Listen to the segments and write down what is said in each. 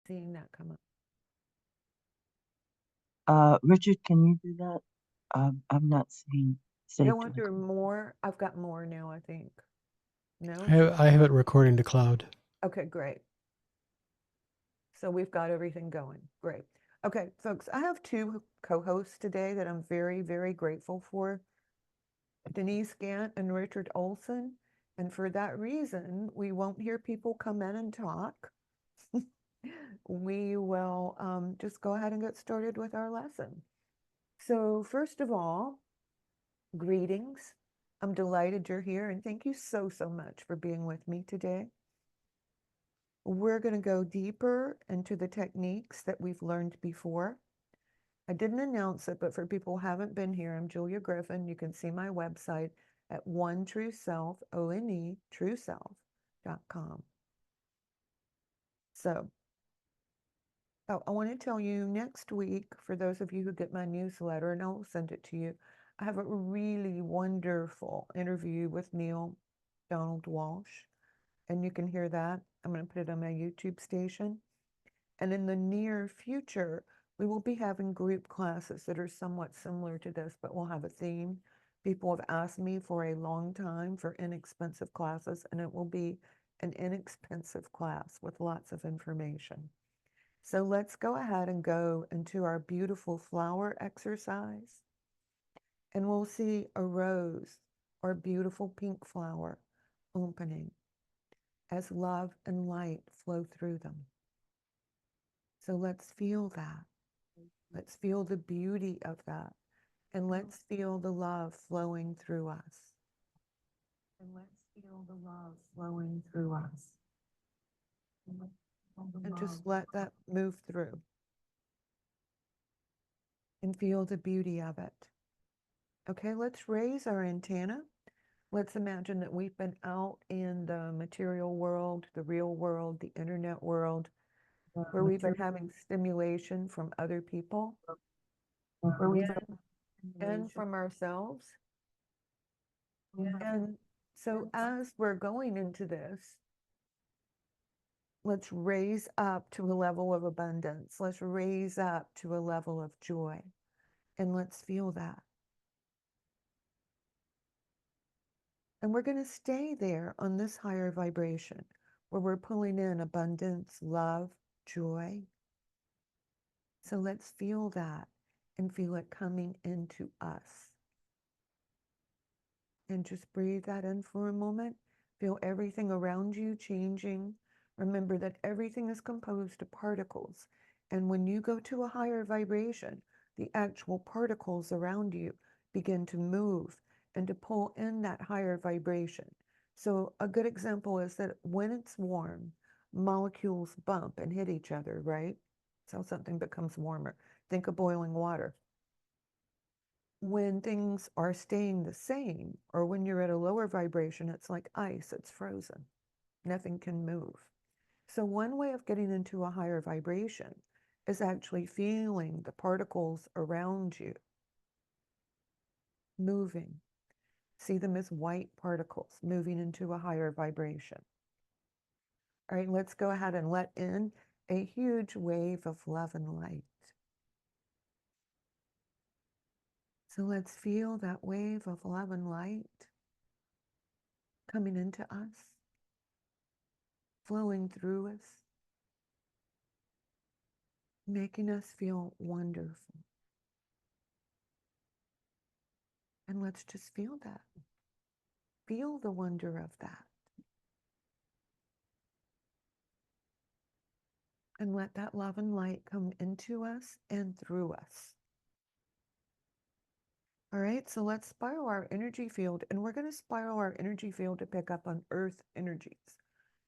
seeing that come up. Richard, can you do that? I'm not seeing No, saved to under record. more, I've got more now, I think. I No? have, I have it recording to cloud. Okay, great. So we've got everything going. Great. Okay, folks, I have two co-hosts today that I'm very, very grateful for, Denise Gant and Richard Olson. And for that reason, we won't hear people come in and talk. We will just go ahead and get started with our lesson. So first of all, greetings. I'm delighted you're here, and thank you so, so much for being with me today. We're going to go deeper into the techniques that we've learned before. I didn't announce it, but for people who haven't been here, I'm Julia Griffin. You can see my website at One True Self, ONE, trueself.com. So, I want to tell you next week, for those of you who get my newsletter, and I'll send it to you, I have a really wonderful interview with Neil Donald Walsh, and you can hear that. I'm going to put it on my YouTube station. And in the near future, we will be having group classes that are somewhat similar to this, but we'll have a theme. People have asked me for a long time for inexpensive classes, and it will be an inexpensive class with lots of information. So let's go ahead and go into our beautiful flower exercise, and we'll see a rose or beautiful pink flower opening as love and light flow through them. So let's feel that. Let's feel the beauty of that. And let's feel the love flowing through us. And let's feel the love flowing through us. And just let that move through. And feel the beauty of it. Okay, let's raise our antenna. Let's imagine that we've been out in the material world, the real world, the internet world, where we've been having stimulation from other people, where we've been and from ourselves. And so as we're going into this, let's raise up to a level of abundance. Let's raise up to a level of joy. And let's feel that. And we're going to stay there on this higher vibration where we're pulling in abundance, love, joy. So let's feel that and feel it coming into us. And just breathe that in for a moment. Feel everything around you changing. Remember that everything is composed of particles. And when you go to a higher vibration, the actual particles around you begin to move and to pull in that higher vibration. So a good example is that when it's warm, molecules bump and hit each other, right? So something becomes warmer. Think of boiling water. When things are staying the same, or when you're at a lower vibration, it's like ice, it's frozen. Nothing can move. So one way of getting into a higher vibration is actually feeling the particles around you moving. See them as white particles moving into a higher vibration. All right, let's go ahead and let in a huge wave of love and light. So let's feel that wave of love and light coming into us, flowing through us, making us feel wonderful. And let's just feel that. Feel the wonder of that. And let that love and light come into us and through us. All right, so let's spiral our energy field, and we're going to spiral our energy field to pick up on earth energies.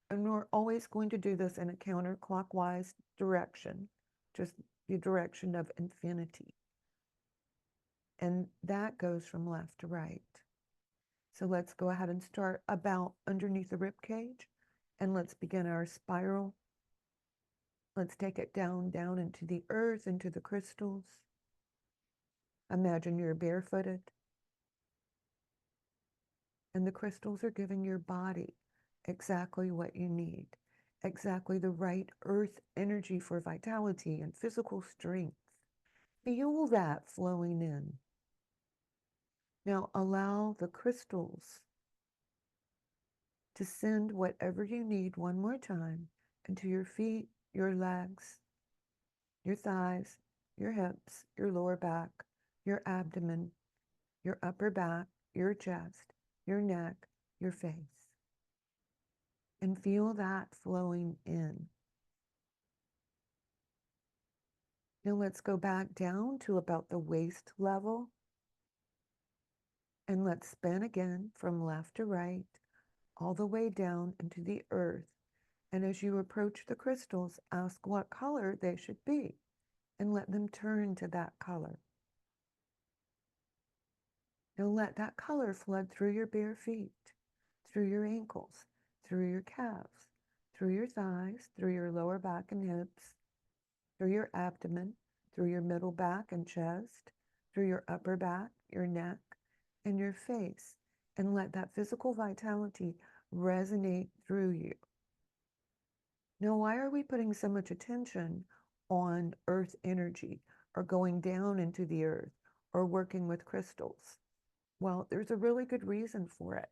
And we're always going to do this in a counterclockwise direction, just the direction of infinity. And that goes from left to right. So let's go ahead and start about underneath the rib cage, and let's begin our spiral. Let's take it down, down into the earth, into the crystals. Imagine you're barefooted, and the crystals are giving your body exactly what you need. exactly the right earth energy for vitality and physical strength. Feel that flowing in. Now allow the crystals to send whatever you need one more time into your feet, your legs, your thighs, your hips, your lower back, your abdomen, your upper back, your chest, your neck, your face. And feel that flowing in. Now let's go back down to about the waist level. And let's spin again from left to right, all the way down into the earth. And as you approach the crystals, ask what color they should be and let them turn to that color. Now let that color flood through your bare feet, through your ankles, through your calves, through your thighs, through your lower back and hips, through your abdomen, through your middle back and chest, through your upper back, your neck, and your face, and let that physical vitality resonate through you. Now, why are we putting so much attention on earth energy or going down into the earth or working with crystals? Well, there's a really good reason for it.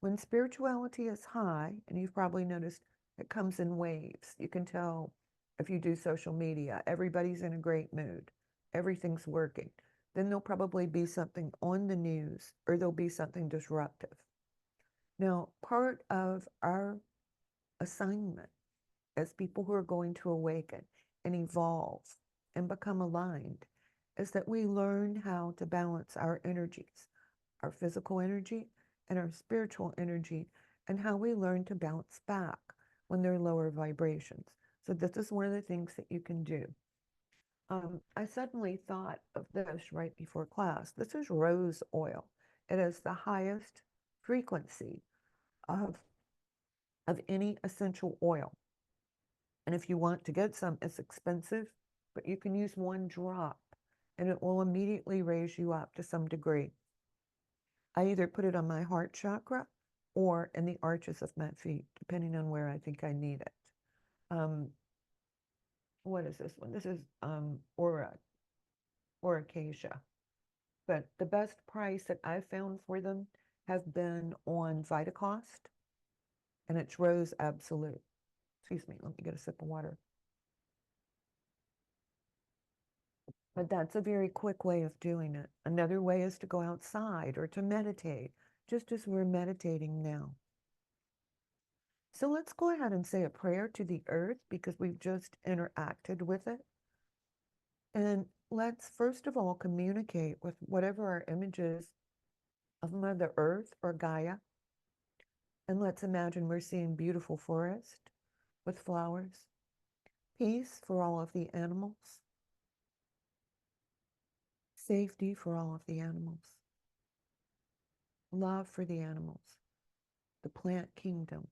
When spirituality is high, and you've probably noticed it comes in waves, you can tell if you do social media, everybody's in a great mood, everything's working. Then there'll probably be something on the news or there'll be something disruptive. Now, part of our assignment as people who are going to awaken and evolve and become aligned is that we learn how to balance our energies, our physical energy and our spiritual energy, and how we learn to bounce back when there are lower vibrations. So this is one of the things that you can do. I suddenly thought of this right before class. This is rose oil. It is the highest frequency of any essential oil. And if you want to get some, it's expensive, but you can use 1 drop and it will immediately raise you up to some degree. I either put it on my heart chakra or in the arches of my feet, depending on where I think I need it. What is this one? This is Acacia. But the best price that I've found for them have been on Vitacost, and it's Rose Absolute. Excuse me, let me get a sip of water. But that's a very quick way of doing it. Another way is to go outside or to meditate, just as we're meditating now. So let's go ahead and say a prayer to the earth because we've just interacted with it. And let's first of all communicate with whatever our image is of Mother Earth or Gaia. And let's imagine we're seeing beautiful forest with flowers, peace for all of the animals, safety for all of the animals, love for the animals, the plant kingdom,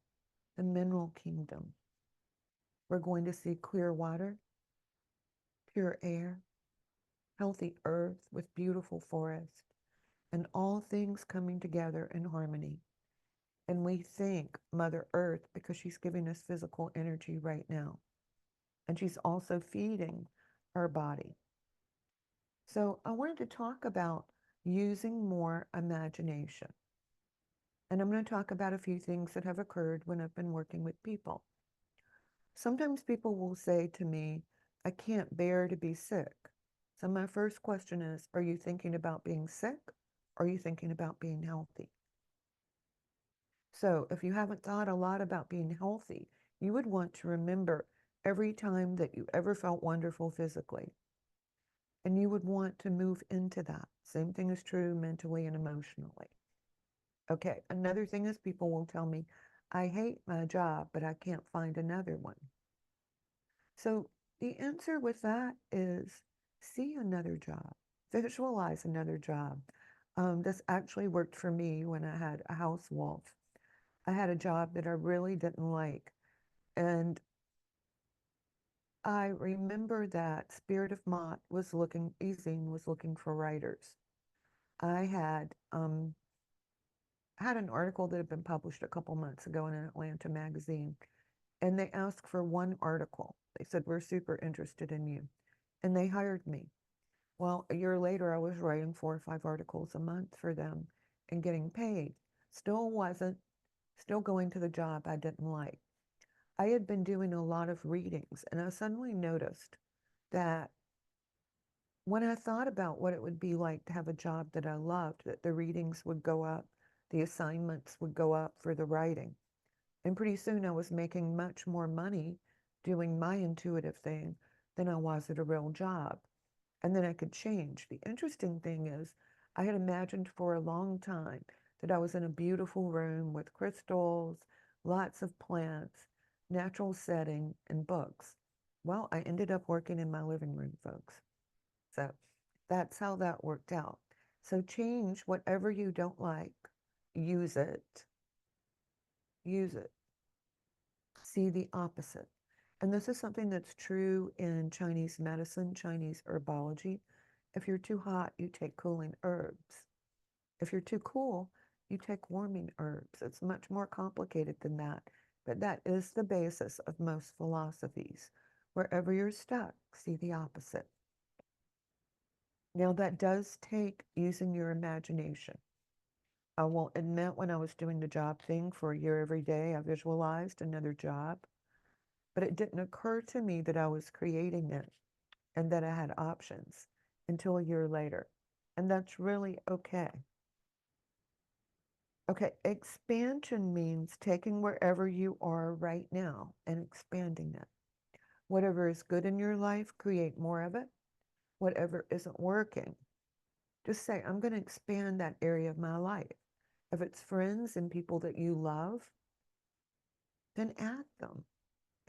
the mineral kingdom. We're going to see clear water, pure air, healthy earth with beautiful forest, and all things coming together in harmony. And we thank Mother Earth because she's giving us physical energy right now. And she's also feeding our body. So I wanted to talk about using more imagination. And I'm going to talk about a few things that have occurred when I've been working with people. Sometimes people will say to me, I can't bear to be sick. So my first question is, are you thinking about being sick? Or are you thinking about being healthy? So if you haven't thought a lot about being healthy, you would want to remember every time that you ever felt wonderful physically. And you would want to move into that. Same thing is true mentally and emotionally. Okay, another thing is people will tell me, I hate my job, but I can't find another one. So the answer with that is see another job, visualize another job. This actually worked for me when I had a house wolf. I had a job that I really didn't like. And I remember that Spirit of Mott was looking, Ezine was looking for writers. I had an article that had been published a couple months ago in an Atlanta magazine, and they asked for one article. They said, "We're super interested in you." And they hired me. Well, a year later, I was writing 4 or 5 articles a month for them and getting paid. Still going to the job I didn't like. I had been doing a lot of readings, and I suddenly noticed that when I thought about what it would be like to have a job that I loved, that the readings would go up, the assignments would go up for the writing. And pretty soon I was making much more money doing my intuitive thing than I was at a real job. And then I could change. The interesting thing is, I had imagined for a long time that I was in a beautiful room with crystals, lots of plants, natural setting, and books. Well, I ended up working in my living room, folks. So that's how that worked out. So change whatever you don't like, use it, use it. See the opposite. And this is something that's true in Chinese medicine, Chinese herbology. If you're too hot, you take cooling herbs. If you're too cool, you take warming herbs. It's much more complicated than that, but that is the basis of most philosophies. Wherever you're stuck, see the opposite. Now, that does take using your imagination. I will admit, when I was doing the job thing for a year every day, I visualized another job, but it didn't occur to me that I was creating it and that I had options until a year later. And that's really okay. Okay, expansion means taking wherever you are right now and expanding it. Whatever is good in your life, create more of it. Whatever isn't working, just say, I'm going to expand that area of my life. If it's friends and people that you love, then add them.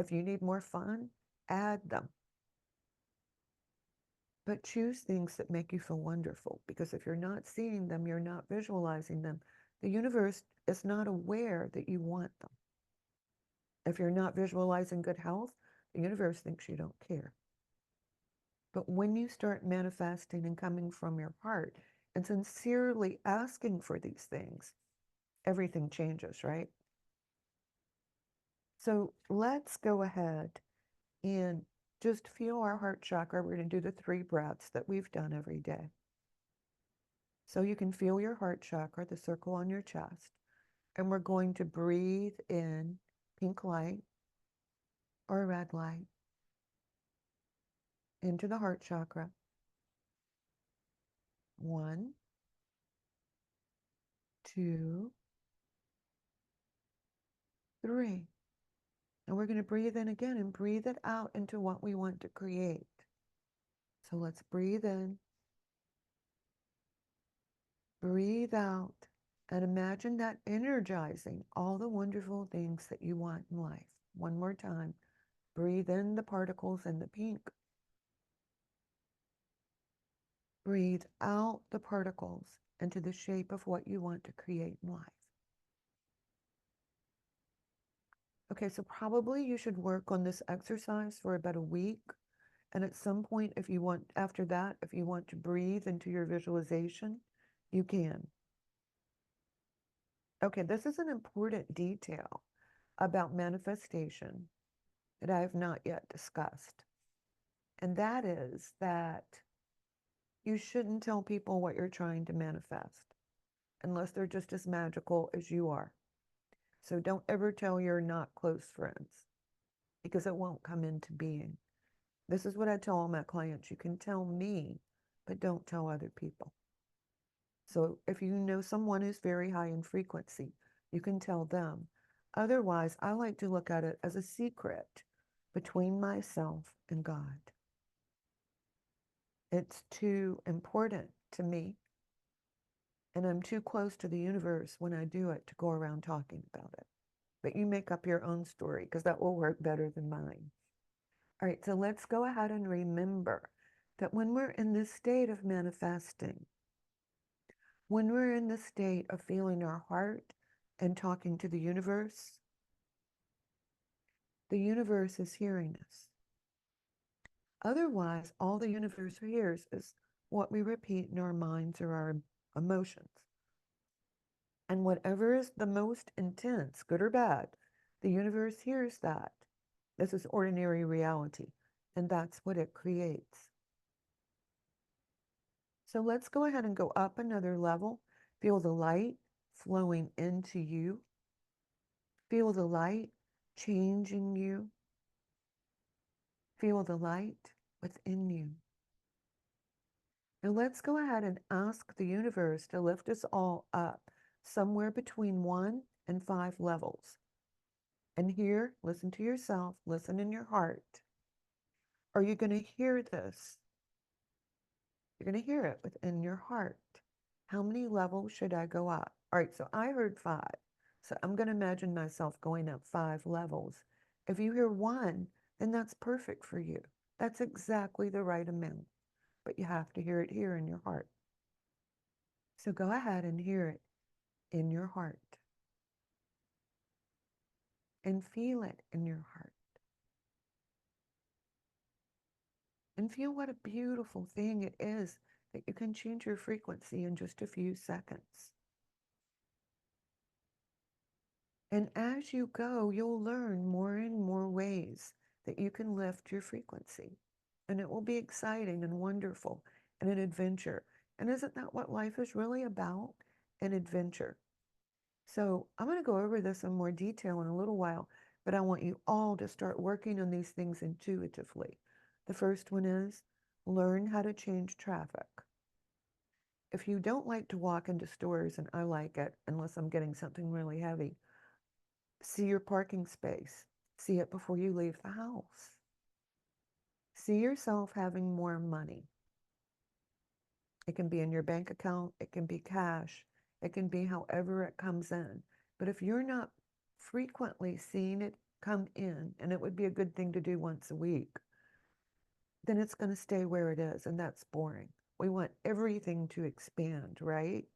If you need more fun, add them. But choose things that make you feel wonderful, because if you're not seeing them, you're not visualizing them, the universe is not aware that you want them. If you're not visualizing good health, the universe thinks you don't care. But when you start manifesting and coming from your heart and sincerely asking for these things, everything changes, right? So let's go ahead and just feel our heart chakra. We're going to do the 3 breaths that we've done every day. So you can feel your heart chakra, the circle on your chest, and we're going to breathe in pink light or red light into the heart chakra. 1, 2, 3. And we're going to breathe in again and breathe it out into what we want to create. So let's breathe in, breathe out, and imagine that energizing all the wonderful things that you want in life. One more time. Breathe in the particles in the pink. Breathe out the particles into the shape of what you want to create in life. Okay, so probably you should work on this exercise for about a week. And at some point, if you want, after that, if you want to breathe into your visualization, you can. Okay, this is an important detail about manifestation that I have not yet discussed. And that is that you shouldn't tell people what you're trying to manifest unless they're just as magical as you are. So don't ever tell your not close friends, because it won't come into being. This is what I tell all my clients. You can tell me, but don't tell other people. So if you know someone who's very high in frequency, you can tell them. Otherwise, I like to look at it as a secret between myself and God. It's too important to me, and I'm too close to the universe when I do it to go around talking about it. But you make up your own story, because that will work better than mine. All right, so let's go ahead and remember that when we're in this state of manifesting, when we're in the state of feeling our heart and talking to the universe is hearing us. Otherwise, all the universe hears is what we repeat in our minds or our emotions. And whatever is the most intense, good or bad, the universe hears that This is ordinary reality, and that's what it creates. So let's go ahead and go up another level. Feel the light flowing into you. Feel the light changing you. Feel the light within you. Now let's go ahead and ask the universe to lift us all up somewhere between 1 and 5 levels. And here, listen to yourself, listen in your heart. Are you going to hear this? You're going to hear it within your heart. How many levels should I go up? All right, so I heard 5. So I'm going to imagine myself going up 5 levels. If you hear 1, then that's perfect for you. That's exactly the right amount. But you have to hear it here in your heart. So go ahead and hear it in your heart. And feel it in your heart. And feel what a beautiful thing it is that you can change your frequency in just a few seconds. And as you go, you'll learn more and more ways that you can lift your frequency. And it will be exciting and wonderful and an adventure. And isn't that what life is really about? An adventure. So I'm going to go over this in more detail in a little while, but I want you all to start working on these things intuitively. The first one is learn how to change traffic. If you don't like to walk into stores, and I like it unless I'm getting something really heavy, see your parking space. See it before you leave the house. See yourself having more money. It can be in your bank account, it can be cash, it can be however it comes in. But if you're not frequently seeing it come in, and it would be a good thing to do once a week, then it's going to stay where it is, and that's boring. We want everything to expand, right?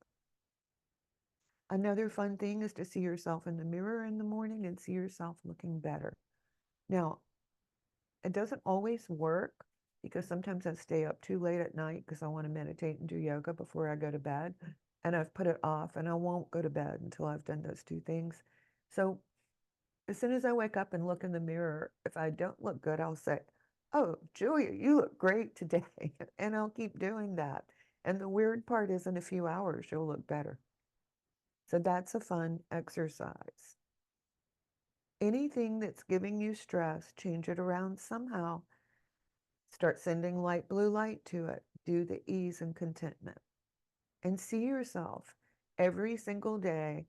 Another fun thing is to see yourself in the mirror in the morning and see yourself looking better. Now, it doesn't always work because sometimes I stay up too late at night because I want to meditate and do yoga before I go to bed. And I've put it off and I won't go to bed until I've done those 2 things. So as soon as I wake up and look in the mirror, if I don't look good, I'll say, "Oh, Julia, you look great today." And I'll keep doing that. And the weird part is in a few hours, you'll look better. So that's a fun exercise. Anything that's giving you stress, change it around somehow. Start sending light blue light to it. Do the ease and contentment. And see yourself every single day,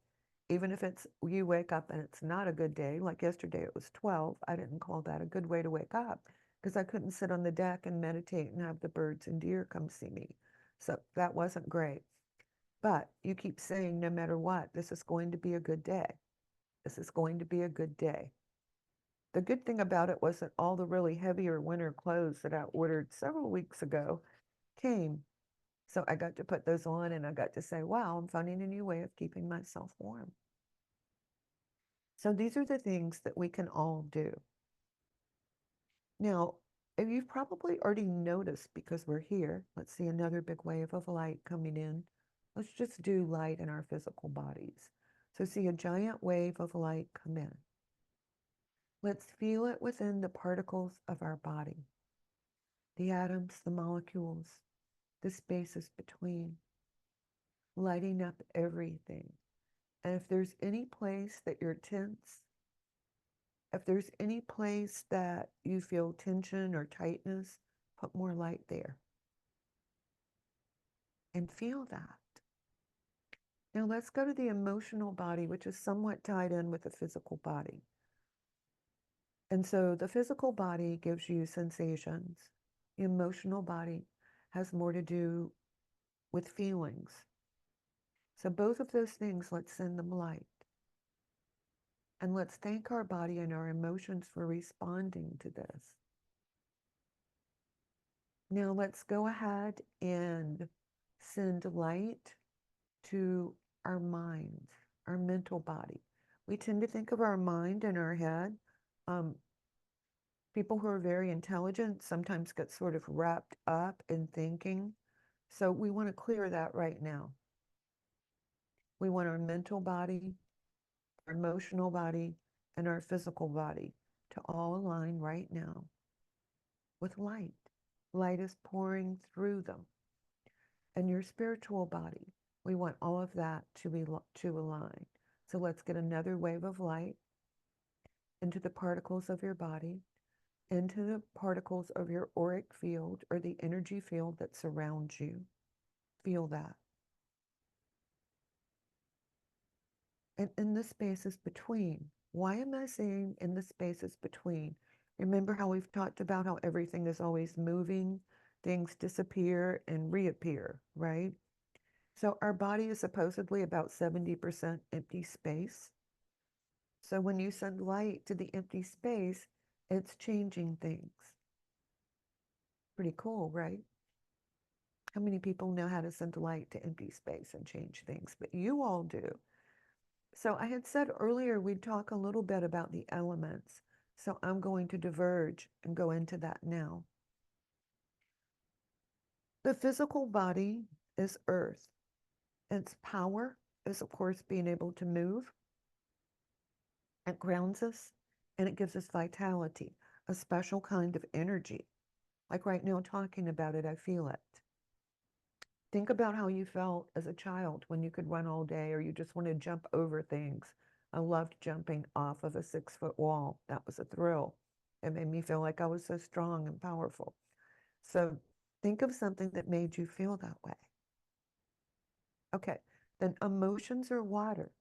even if it's you wake up and it's not a good day, like yesterday it was 12. I didn't call that a good way to wake up because I couldn't sit on the deck and meditate and have the birds and deer come see me. So that wasn't great. But you keep saying, no matter what, this is going to be a good day. This is going to be a good day. The good thing about it was that all the really heavier winter clothes that I ordered several weeks ago came. So I got to put those on and I got to say, wow, I'm finding a new way of keeping myself warm. So these are the things that we can all do. Now, if you've probably already noticed because we're here, let's see another big wave of light coming in. Let's just do light in our physical bodies. So see a giant wave of light come in. Let's feel it within the particles of our body, the atoms, the molecules, the spaces between, lighting up everything. And if there's any place that you're tense, if there's any place that you feel tension or tightness, put more light there. And feel that. Now let's go to the emotional body, which is somewhat tied in with the physical body. And so the physical body gives you sensations. The emotional body has more to do with feelings. So both of those things, let's send them light. And let's thank our body and our emotions for responding to this. Now let's go ahead and send light to our minds, our mental body. We tend to think of our mind and our head. People who are very intelligent sometimes get sort of wrapped up in thinking. So we want to clear that right now. We want our mental body, our emotional body, and our physical body to all align right now with light. Light is pouring through them. And your spiritual body, we want all of that to align. So let's get another wave of light into the particles of your body, into the particles of your auric field or the energy field that surrounds you. Feel that. And in the spaces between. Why am I saying in the spaces between? Remember how we've talked about how everything is always moving, things disappear and reappear, right? So our body is supposedly about 70% empty space. So when you send light to the empty space, it's changing things. Pretty cool, right? How many people know how to send light to empty space and change things? But you all do. So I had said earlier we'd talk a little bit about the elements. So I'm going to diverge and go into that now. The physical body is earth. Its power is, of course, being able to move. It grounds us and it gives us vitality, a special kind of energy. Like right now, talking about it, I feel it. Think about how you felt as a child when you could run all day or you just want to jump over things. I loved jumping off of a 6-foot wall. That was a thrill. It made me feel like I was so strong and powerful. So think of something that made you feel that way. Okay, then emotions are water,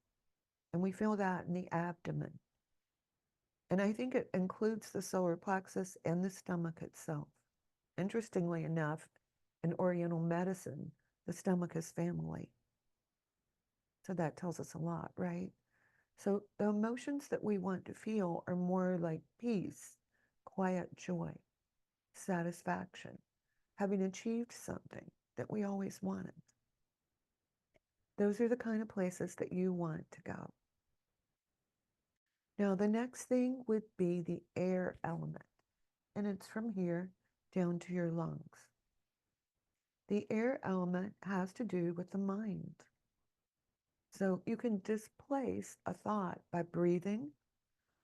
and we feel that in the abdomen. And I think it includes the solar plexus and the stomach itself. Interestingly enough, in Oriental medicine, the stomach is family. So that tells us a lot, right? So the emotions that we want to feel are more like peace, quiet joy, satisfaction, having achieved something that we always wanted. Those are the kind of places that you want to go. Now, the next thing would be the air element, and it's from here down to your lungs. The air element has to do with the mind. So you can displace a thought by breathing,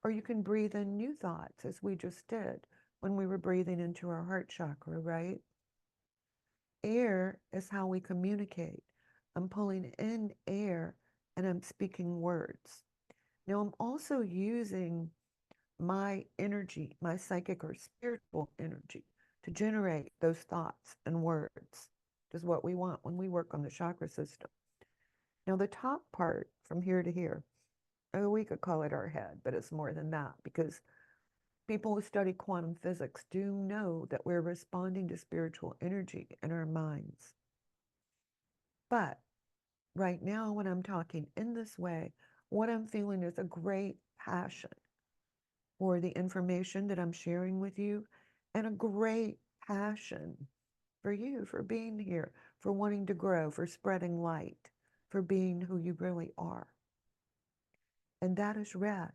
or you can breathe in new thoughts, as we just did when we were breathing into our heart chakra, right? Air is how we communicate. I'm pulling in air and I'm speaking words. Now, I'm also using my energy, my psychic or spiritual energy, to generate those thoughts and words, which is what we want when we work on the chakra system. Now, the top part from here to here, oh, we could call it our head, but it's more than that because people who study quantum physics do know that we're responding to spiritual energy in our minds. But right now, when I'm talking in this way, what I'm feeling is a great passion for the information that I'm sharing with you and a great passion for you, for being here, for wanting to grow, for spreading light, for being who you really are. And that is red.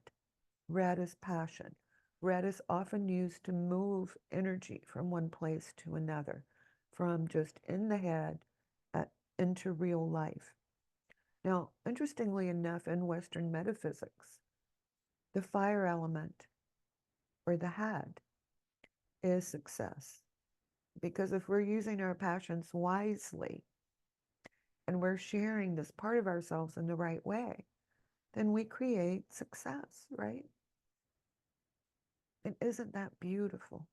Red is passion. Red is often used to move energy from one place to another, from just in the head into real life. Now, interestingly enough, in Western metaphysics, the fire element or the head is success. Because if we're using our passions wisely and we're sharing this part of ourselves in the right way, then we create success, right? And isn't that beautiful?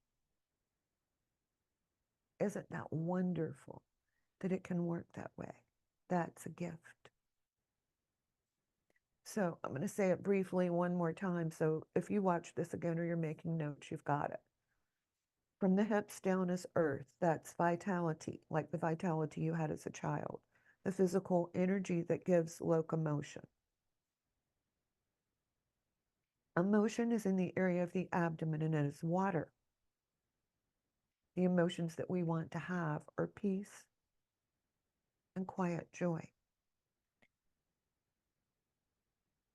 Isn't that wonderful that it can work that way? That's a gift. So I'm going to say it briefly one more time. So if you watch this again or you're making notes, you've got it. From the hips down is earth. That's vitality, like the vitality you had as a child. The physical energy that gives locomotion. Emotion is in the area of the abdomen and it is water. The emotions that we want to have are peace and quiet joy.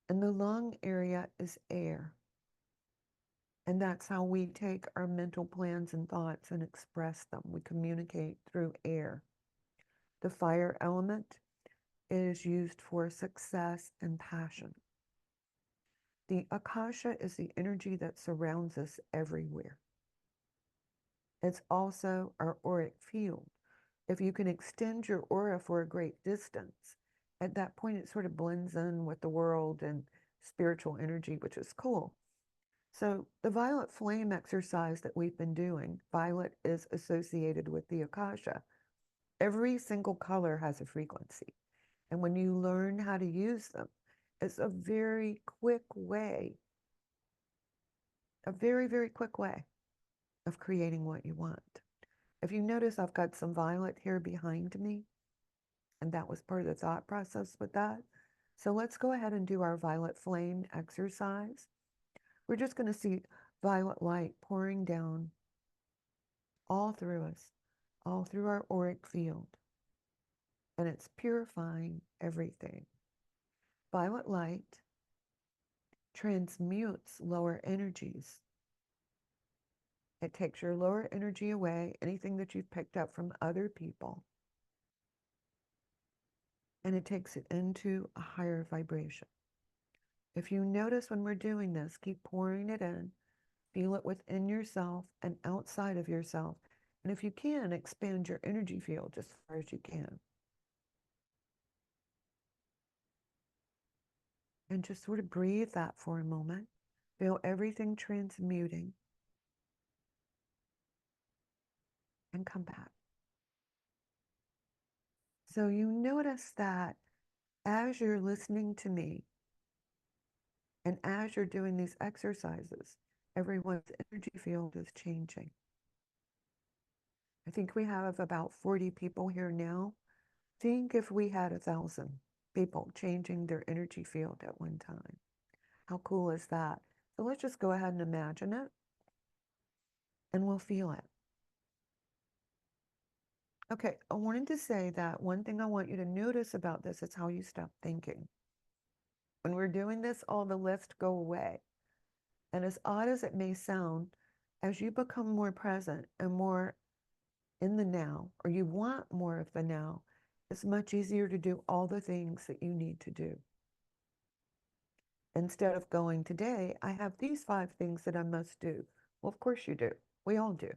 And the lung area is air. And that's how we take our mental plans and thoughts and express them. We communicate through air. The fire element is used for success and passion. The Akasha is the energy that surrounds us everywhere. It's also our auric field. If you can extend your aura for a great distance, at that point it sort of blends in with the world and spiritual energy, which is cool. So the violet flame exercise that we've been doing, violet is associated with the Akasha. Every single color has a frequency. And when you learn how to use them, it's a very quick way, a very, very quick way of creating what you want. If you notice, I've got some violet here behind me, and that was part of the thought process with that. So let's go ahead and do our violet flame exercise. We're just going to see violet light pouring down all through us, all through our auric field, and it's purifying everything. Violet light transmutes lower energies. It takes your lower energy away, anything that you've picked up from other people, and it takes it into a higher vibration. If you notice when we're doing this, keep pouring it in, feel it within yourself and outside of yourself. And if you can, expand your energy field as far as you can. And just sort of breathe that for a moment. Feel everything transmuting. And come back. So you notice that as you're listening to me and as you're doing these exercises, everyone's energy field is changing. I think we have about 40 people here now. Think if we had 1,000 people changing their energy field at one time. How cool is that? So let's just go ahead and imagine it, and we'll feel it. Okay, I wanted to say that one thing I want you to notice about this is how you stop thinking. When we're doing this, all the lists go away. And as odd as it may sound, as you become more present and more in the now, or you want more of the now, it's much easier to do all the things that you need to do. Instead of going, today, I have these 5 things that I must do. Well, of course you do. We all do.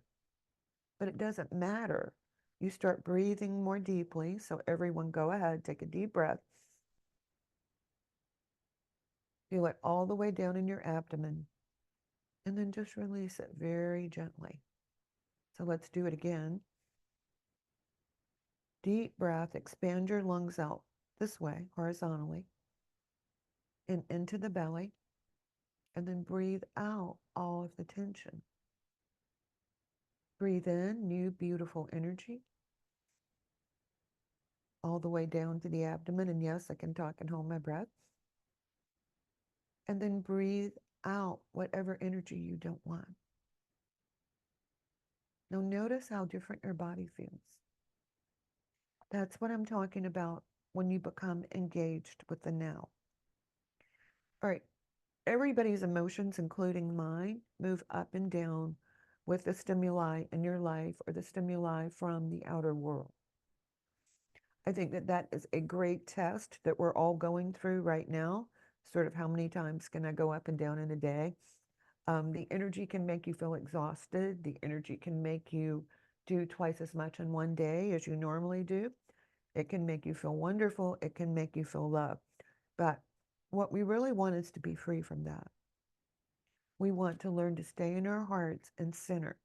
But it doesn't matter. You start breathing more deeply. So everyone go ahead, take a deep breath. Feel it all the way down in your abdomen. And then just release it very gently. So let's do it again. Deep breath, expand your lungs out this way, horizontally, and into the belly. And then breathe out all of the tension. Breathe in new, beautiful energy all the way down to the abdomen. And yes, I can talk and hold my breath. And then breathe out whatever energy you don't want. Now notice how different your body feels. That's what I'm talking about when you become engaged with the now. All right, everybody's emotions, including mine, move up and down with the stimuli in your life or the stimuli from the outer world. I think that that is a great test that we're all going through right now. Sort of how many times can I go up and down in a day? The energy can make you feel exhausted. The energy can make you do twice as much in one day as you normally do. It can make you feel wonderful. It can make you feel loved. But what we really want is to be free from that. We want to learn to stay in our hearts and center.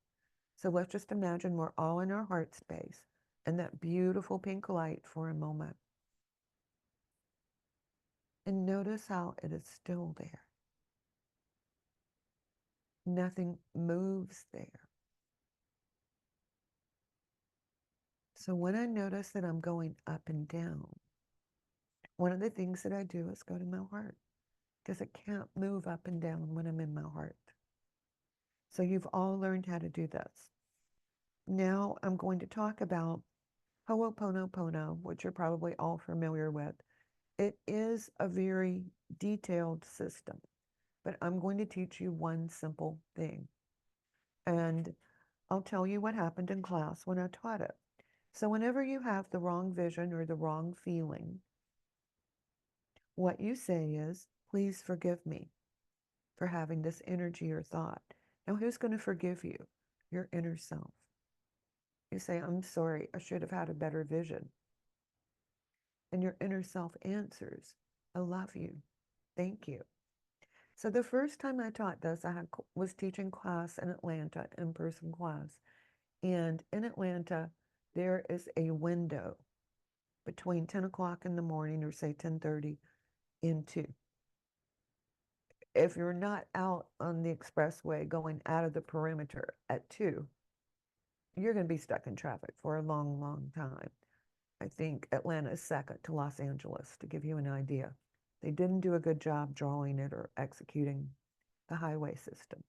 So let's just imagine we're all in our heart space and that beautiful pink light for a moment. And notice how it is still there. Nothing moves there. So when I notice that I'm going up and down, one of the things that I do is go to my heart because it can't move up and down when I'm in my heart. So you've all learned how to do this. Now I'm going to talk about Ho'oponopono, which you're probably all familiar with. It is a very detailed system, but I'm going to teach you one simple thing. And I'll tell you what happened in class when I taught it. So whenever you have the wrong vision or the wrong feeling, what you say is, please forgive me. for having this energy or thought. Now, who's going to forgive you? Your inner self. You say, I'm sorry, I should have had a better vision. And your inner self answers, I love you. Thank you. So the first time I taught this, was teaching class in Atlanta, in-person class. And in Atlanta, there is a window between 10 o'clock in the morning, or say 10:30, and 2. If you're not out on the expressway going out of the perimeter at 2, you're going to be stuck in traffic for a long, long time. I think Atlanta is second to Los Angeles, to give you an idea. They didn't do a good job drawing it or executing the highway system.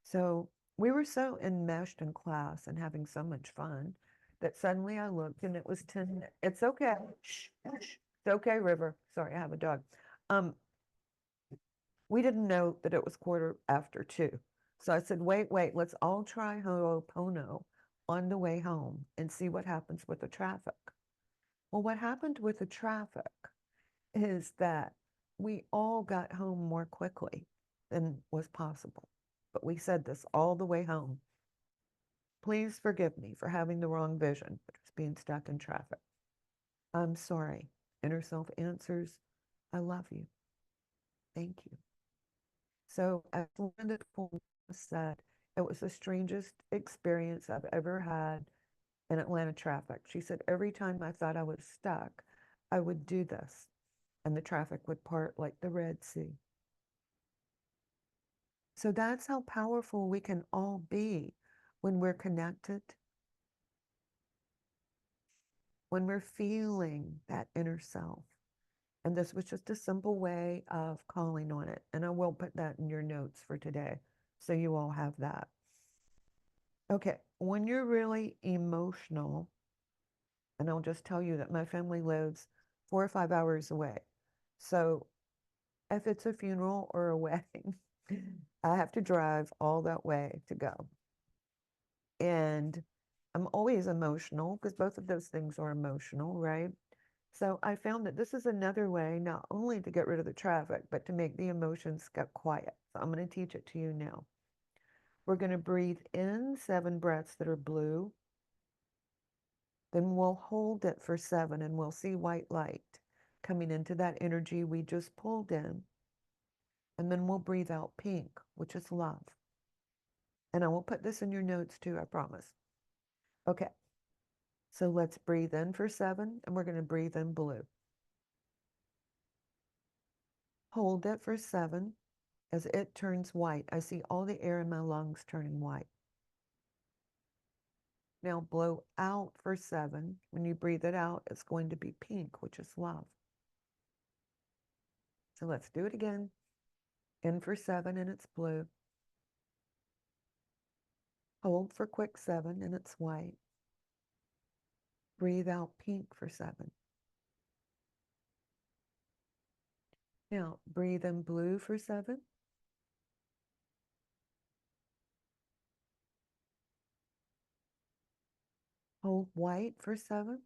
So we were so enmeshed in class and having so much fun that suddenly I looked and it was 10. It's okay. Shh, shh. It's okay, River. Sorry, I have a dog. We didn't know that it was 2:15. So I said, wait, let's all try Ho'opono on the way home and see what happens with the traffic. Well, what happened with the traffic is that we all got home more quickly than was possible. But we said this all the way home. Please forgive me for having the wrong vision, which was being stuck in traffic. I'm sorry. Inner self answers, I love you. Thank you. So as Linda said, it was the strangest experience I've ever had in Atlanta traffic. She said, every time I thought I was stuck, I would do this, and the traffic would part like the Red Sea. So that's how powerful we can all be when we're connected, when we're feeling that inner self. And this was just a simple way of calling on it. And I will put that in your notes for today, so you all have that. Okay, when you're really emotional, and I'll just tell you that my family lives 4 or 5 hours away. So if it's a funeral or a wedding, I have to drive all that way to go. And I'm always emotional because both of those things are emotional, right? So I found that this is another way not only to get rid of the traffic, but to make the emotions get quiet. So I'm going to teach it to you now. We're going to breathe in 7 breaths that are blue. Then we'll hold it for 7 and we'll see white light coming into that energy we just pulled in. And then we'll breathe out pink, which is love. And I will put this in your notes too, I promise. Okay. So let's breathe in for 7, and we're going to breathe in blue. Hold it for 7. As it turns white, I see all the air in my lungs turning white. Now blow out for 7. When you breathe it out, it's going to be pink, which is love. So let's do it again. In for 7, and it's blue. Hold for quick 7, and it's white. Breathe out pink for 7. Now breathe in blue for 7. Hold white for 7.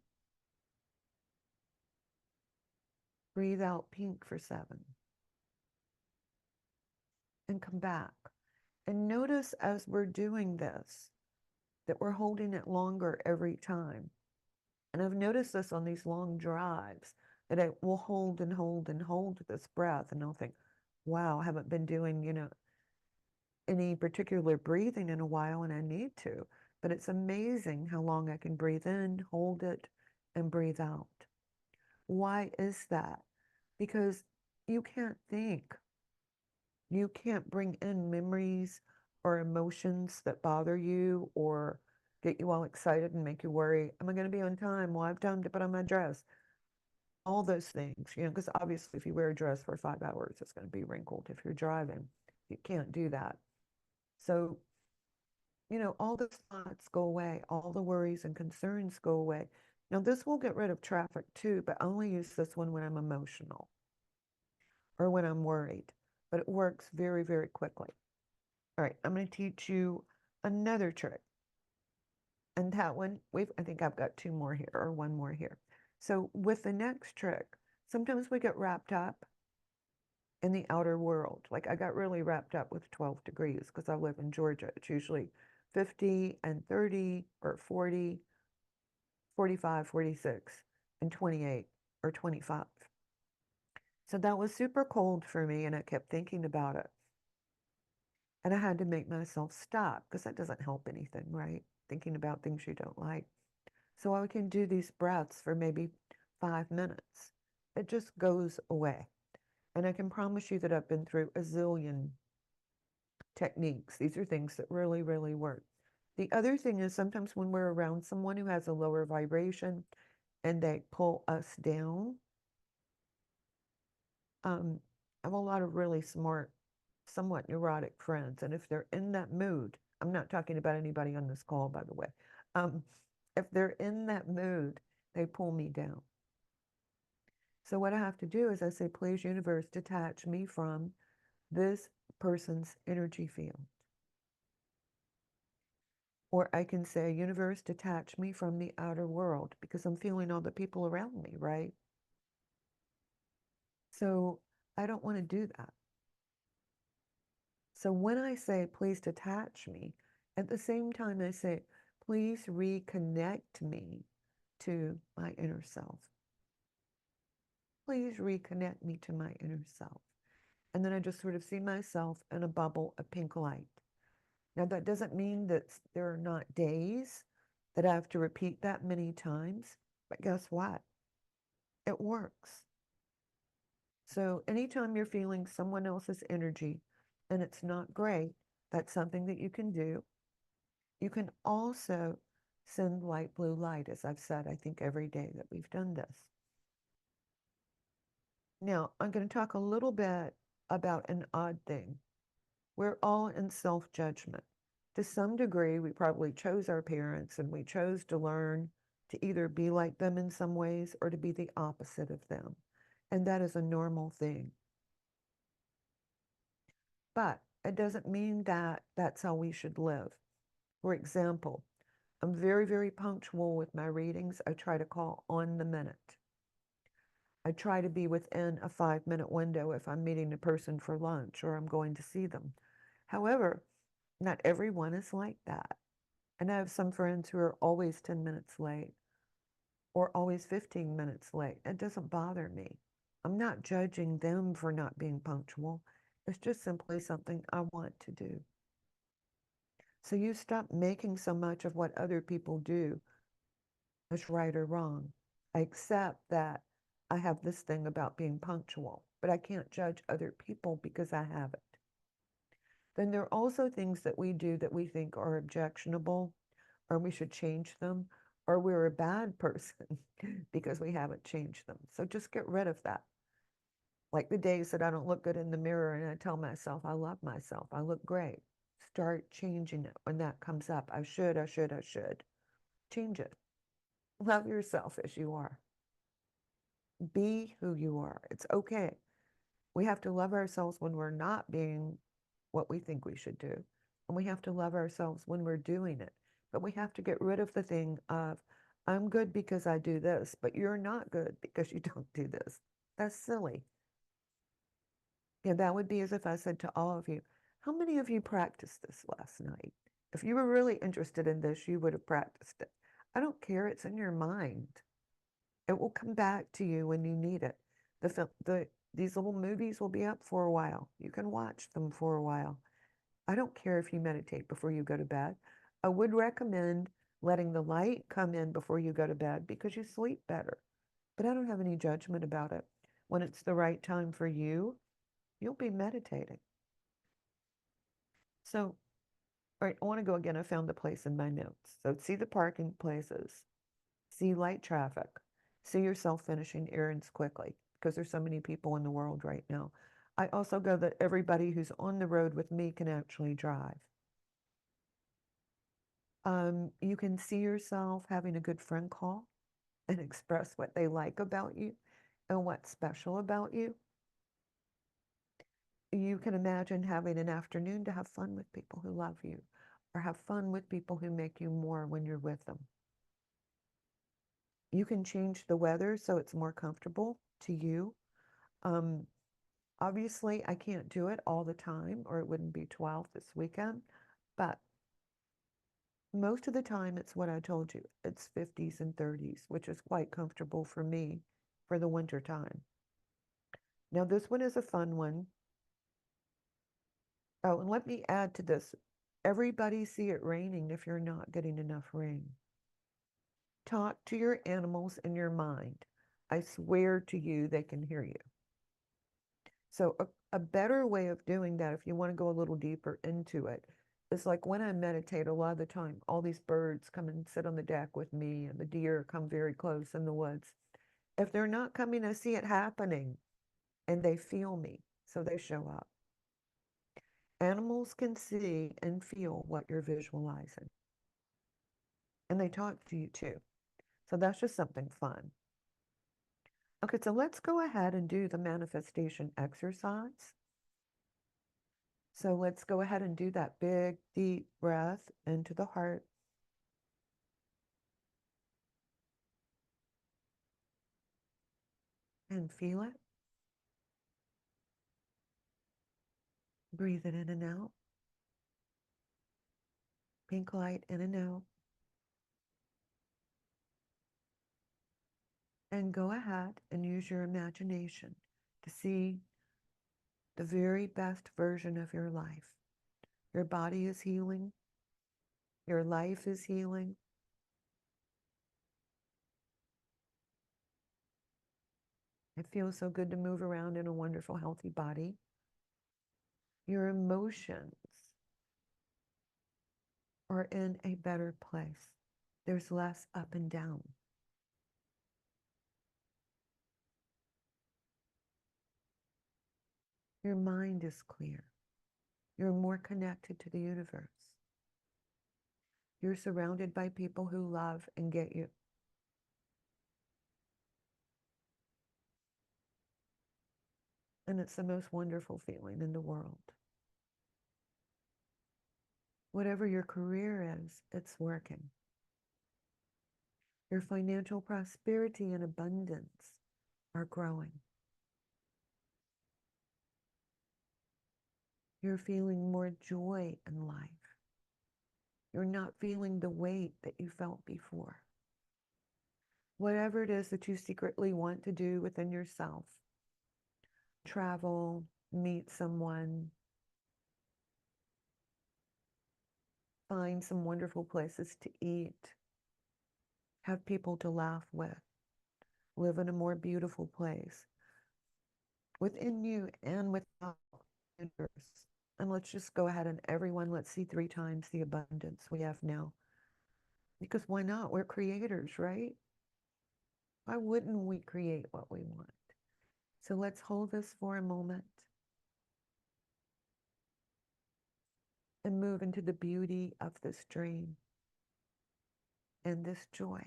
Breathe out pink for 7. And come back. And notice as we're doing this, that we're holding it longer every time. And I've noticed this on these long drives, that I will hold and hold and hold this breath, and I'll think, wow, I haven't been doing, any particular breathing in a while, and I need to. But it's amazing how long I can breathe in, hold it, and breathe out. Why is that? Because you can't think. You can't bring in memories or emotions that bother you or get you all excited and make you worry. Am I going to be on time? Will I have time to put on my dress? All those things, because obviously if you wear a dress for 5 hours, it's going to be wrinkled. If you're driving, you can't do that. So, all those thoughts go away. All the worries and concerns go away. Now, this will get rid of traffic too, but I only use this one when I'm emotional or when I'm worried. But it works very, very quickly. All right, I'm going to teach you another trick. And that one, I think I've got 2 more here, or 1 more here. So with the next trick, sometimes we get wrapped up in the outer world. Like I got really wrapped up with 12 degrees because I live in Georgia. It's usually 50 and 30 or 40, 45, 46, and 28 or 25. So that was super cold for me, and I kept thinking about it. And I had to make myself stop because that doesn't help anything, right? Thinking about things you don't like. So I can do these breaths for maybe 5 minutes. It just goes away. And I can promise you that I've been through a zillion techniques. These are things that really, really work. The other thing is sometimes when we're around someone who has a lower vibration and they pull us down, I have a lot of really smart, somewhat neurotic friends. And if they're in that mood, I'm not talking about anybody on this call, by the way. Um, if they're in that mood, they pull me down. So what I have to do is I say, please, universe, detach me from this person's energy field. Or I can say, universe, detach me from the outer world because I'm feeling all the people around me, right? So I don't want to do that. So when I say, please detach me, at the same time I say, please reconnect me to my inner self. Please reconnect me to my inner self. And then I just sort of see myself in a bubble of pink light. Now, that doesn't mean that there are not days that I have to repeat that many times, but guess what? It works. So anytime you're feeling someone else's energy and it's not great, that's something that you can do. You can also send light blue light, as I've said, I think every day that we've done this. Now, I'm going to talk a little bit about an odd thing. We're all in self-judgment. To some degree, we probably chose our parents and we chose to learn to either be like them in some ways or to be the opposite of them. And that is a normal thing. But it doesn't mean that that's how we should live. For example, I'm very, very punctual with my readings. I try to call on the minute. I try to be within a 5-minute window if I'm meeting a person for lunch or I'm going to see them. However, not everyone is like that. And I have some friends who are always 10 minutes late or always 15 minutes late. It doesn't bother me. I'm not judging them for not being punctual. It's just simply something I want to do. So you stop making so much of what other people do as right or wrong. I accept that I have this thing about being punctual, but I can't judge other people because I have it. Then there are also things that we do that we think are objectionable or we should change them, or we're a bad person because we haven't changed them. So just get rid of that. Like the days that I don't look good in the mirror and I tell myself, I love myself, I look great. Start changing it when that comes up. I should. Change it. Love yourself as you are. Be who you are. It's okay. We have to love ourselves when we're not being what we think we should do. And we have to love ourselves when we're doing it. But we have to get rid of the thing of, I'm good because I do this, but you're not good because you don't do this. That's silly. Yeah, that would be as if I said to all of you, how many of you practiced this last night? If you were really interested in this, you would have practiced it. I don't care. It's in your mind. It will come back to you when you need it. These little movies will be up for a while. You can watch them for a while. I don't care if you meditate before you go to bed. I would recommend letting the light come in before you go to bed because you sleep better. But I don't have any judgment about it. When it's the right time for you, you'll be meditating. So, all right, I want to go again. I found the place in my notes. So see the parking places, see light traffic, see yourself finishing errands quickly because there's so many people in the world right now. I also go that everybody who's on the road with me can actually drive. You can see yourself having a good friend call and express what they like about you and what's special about you. You can imagine having an afternoon to have fun with people who love you or have fun with people who make you more when you're with them. You can change the weather so it's more comfortable to you. Obviously, I can't do it all the time, or it wouldn't be 12 this weekend, but most of the time it's what I told you. It's 50s and 30s, which is quite comfortable for me for the winter time. Now, this one is a fun one. Oh, and let me add to this. Everybody see it raining if you're not getting enough rain. Talk to your animals in your mind. I swear to you, they can hear you. So a better way of doing that, if you want to go a little deeper into it, is like when I meditate, a lot of the time, all these birds come and sit on the deck with me, and the deer come very close in the woods. If they're not coming, I see it happening, and they feel me, so they show up. Animals can see and feel what you're visualizing, and they talk to you too. So that's just something fun. Okay, so let's go ahead and do the manifestation exercise. So let's go ahead and do that big, deep breath into the heart. And feel it. Breathe it in and out. Pink light in and out. And go ahead and use your imagination to see the very best version of your life. Your body is healing. Your life is healing. It feels so good to move around in a wonderful, healthy body. Your emotions are in a better place. There's less up and down. Your mind is clear. You're more connected to the universe. You're surrounded by people who love and get you. And it's the most wonderful feeling in the world. Whatever your career is, it's working. Your financial prosperity and abundance are growing. You're feeling more joy in life. You're not feeling the weight that you felt before. Whatever it is that you secretly want to do within yourself, travel, meet someone, find some wonderful places to eat, have people to laugh with, live in a more beautiful place within you and without the universe. And let's just go ahead and everyone, let's see 3 times the abundance we have now. Because why not? We're creators, right? Why wouldn't we create what we want? So let's hold this for a moment and move into the beauty of this dream and this joy.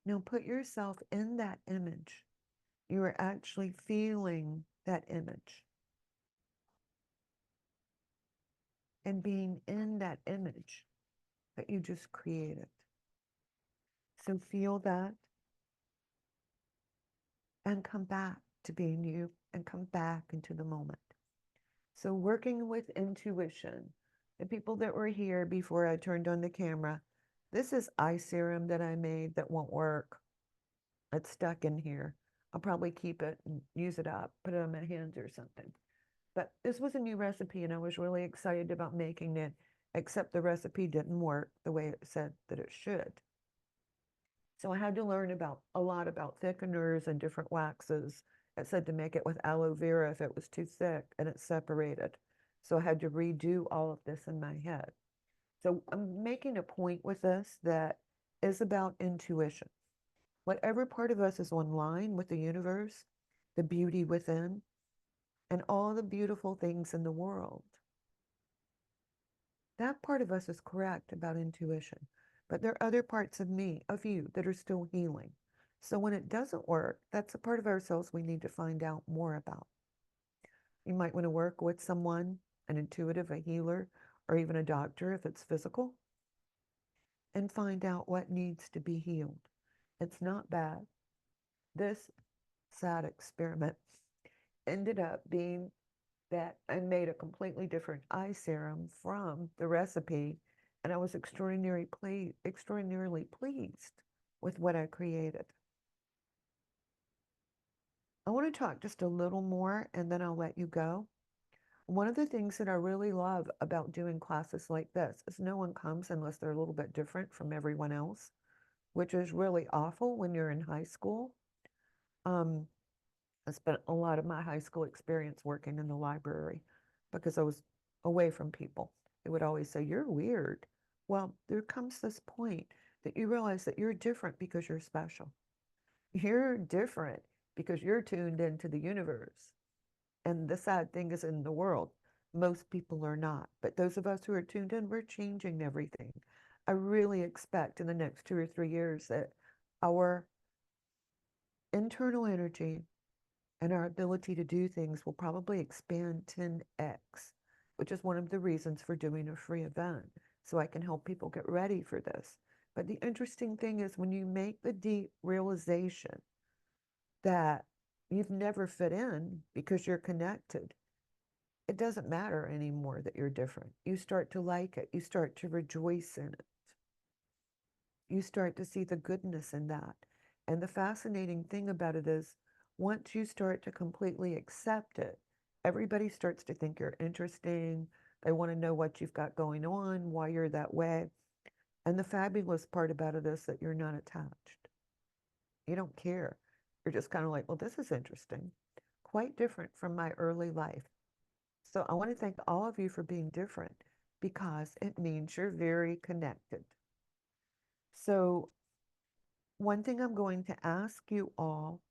Now put yourself in that image. You are actually feeling that image and being in that image that you just created. So feel that and come back to being you and come back into the moment. So working with intuition, the people that were here before I turned on the camera, this is eye serum that I made that won't work. It's stuck in here. I'll probably keep it and use it up, put it on my hands or something. But this was a new recipe and I was really excited about making it, except the recipe didn't work the way it said that it should. So I had to learn about a lot about thickeners and different waxes. It said to make it with aloe vera if it was too thick and it separated. So I had to redo all of this in my head. So I'm making a point with this that is about intuition. Whatever part of us is online with the universe, the beauty within, and all the beautiful things in the world, that part of us is correct about intuition. But there are other parts of me, of you, that are still healing. So when it doesn't work, that's a part of ourselves we need to find out more about. You might want to work with someone, an intuitive, a healer, or even a doctor if it's physical, and find out what needs to be healed. It's not bad. This sad experiment ended up being that I made a completely different eye serum from the recipe, and I was extraordinarily pleased with what I created. I want to talk just a little more and then I'll let you go. One of the things that I really love about doing classes like this is no one comes unless they're a little bit different from everyone else, which is really awful when you're in high school. I spent a lot of my high school experience working in the library because I was away from people. They would always say, "You're weird." Well, there comes this point that you realize that you're different because you're special. You're different because you're tuned into the universe. And the sad thing is, in the world, most people are not. But those of us who are tuned in, we're changing everything. I really expect in the next 2 or 3 years that our internal energy and our ability to do things will probably expand 10x, which is one of the reasons for doing a free event, so I can help people get ready for this. But the interesting thing is when you make the deep realization that you've never fit in because you're connected, it doesn't matter anymore that you're different. You start to like it. You start to rejoice in it. You start to see the goodness in that. And the fascinating thing about it is once you start to completely accept it, everybody starts to think you're interesting. They want to know what you've got going on, why you're that way. And the fabulous part about it is that you're not attached. You don't care. You're just kind of like, well, this is interesting. Quite different from my early life. So I want to thank all of you for being different because it means you're very connected. So one thing I'm going to ask you all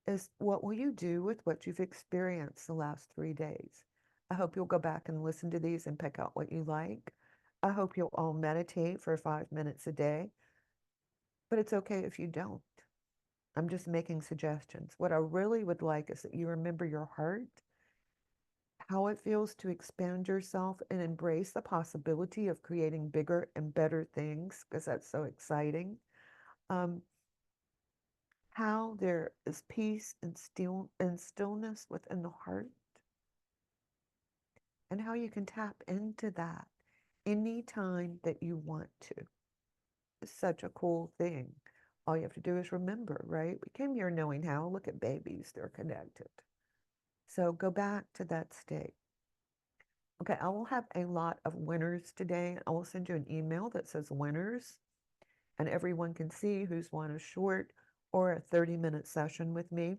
is what will you do with what you've experienced the last 3 days? I hope you'll go back and listen to these and pick out what you like. I hope you'll all meditate for 5 minutes a day, but it's okay if you don't. I'm just making suggestions. What I really would like is that you remember your heart, how it feels to expand yourself and embrace the possibility of creating bigger and better things, because that's so exciting. Um, how there is peace and stillness within the heart, and how you can tap into that anytime that you want to. It's such a cool thing. All you have to do is remember, right? We came here knowing how. Look at babies, they're connected. So go back to that state. Okay, I will have a lot of winners today. I will send you an email that says winners, and everyone can see who's won a short or a 30-minute session with me.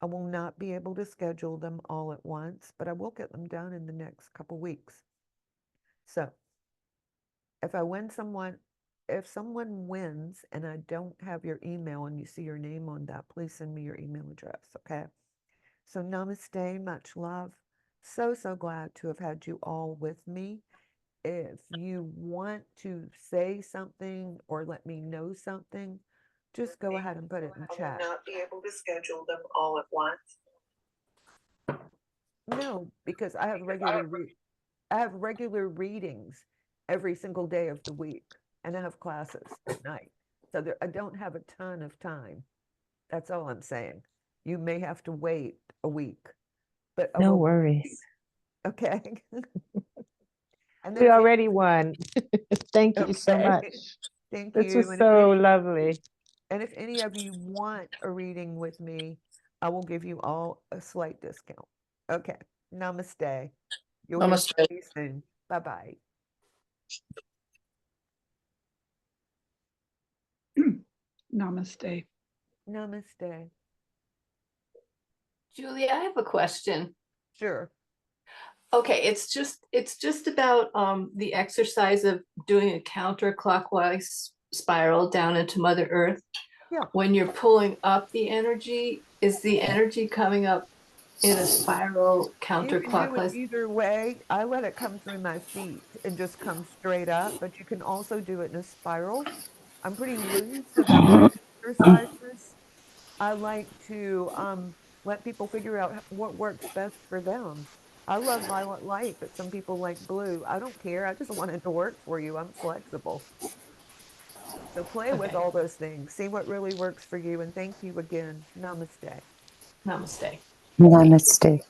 I will not be able to schedule them all at once, but I will get them done in the next couple weeks. So if someone wins and I don't have your email and you see your name on that, please send me your email address, okay? So namaste, much love. So, so glad to have had you all with me. If you want to say something or let me know something, just go ahead and put it in chat. I will not be able to schedule them all at once. No, because I have regular readings every single day of the week, and I have classes at night. So I don't have a ton of time. That's all I'm saying. You may have to wait a week, but I No will, worries. okay? And then We if already won. Thank you so okay, much. thank This you. was so lovely. And if any of you want a reading with me, I will give you all a slight discount. Okay, namaste. You'll hear Namaste. from me soon. Bye-bye. Namaste. Namaste. Julie, I have a question. Sure. Okay, it's just about the exercise of doing a counterclockwise spiral down into Mother Earth. Yeah. When you're pulling up the energy, is the energy coming up in a spiral You can do it counterclockwise? either way. I let it come through my feet and just come straight up, but you can also do it in a spiral. I'm pretty loose about my exercises. I like to let people figure out what works best for them. I love violet light, but some people like blue. I don't care. I just want it to work for you. I'm flexible. So play with Okay. all those things. See what really works for you. And thank you again. Namaste. Namaste. Namaste.